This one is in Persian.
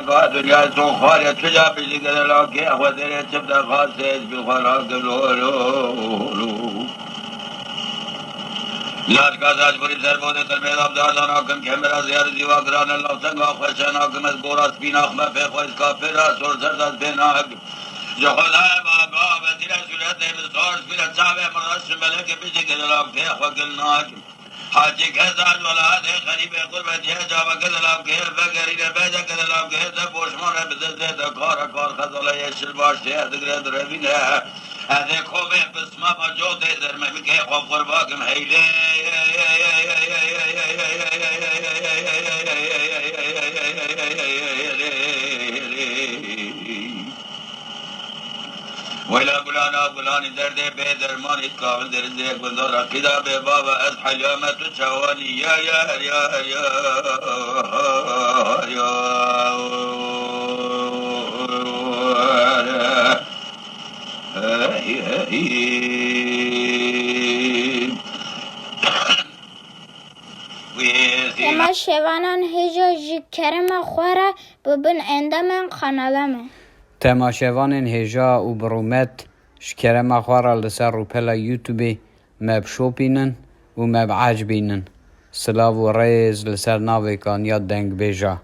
قاد دنیا تو خواهی تجا بیشی کنه لاکی خود دیره چبت خواستیش بخورا گلولو لاش کازاش بری سر بوده تلمید ابداردان آکم که مرا زیار زیوا گران اللہ سنگا خوشن آکم از گوراس پیناخ میں پی خوش کافر رسول سرداد پیناک جو خدای باقا وزیر صورت بسار صورت صاحب مرش ملک بیشی کنه لاکی خود گلناک حاجی کهزاد ولاد غریب قربت یه جاوا کدلاب که فکری ربیجا کدلاب که ده بوشمان بزده ده کار خزاله یشل باش ده دگرد روینه هذه خوبه بسما بجوده در ممکه خوب قرباکم هیله ولا قلانا قلاني درده به درمانی کامل درده گندار عقیده به بابا از حلیامت و چوانی یا تما شوانان هجا جی کرم خوره ببین اندامن خانالمه تماشاوان هجا و برومت شکرم خوارا لسر رو پلا یوتیوبی مب شوپینن و مب عجبینن سلاو و ریز لسر ناوی کان یا دنگ بیجا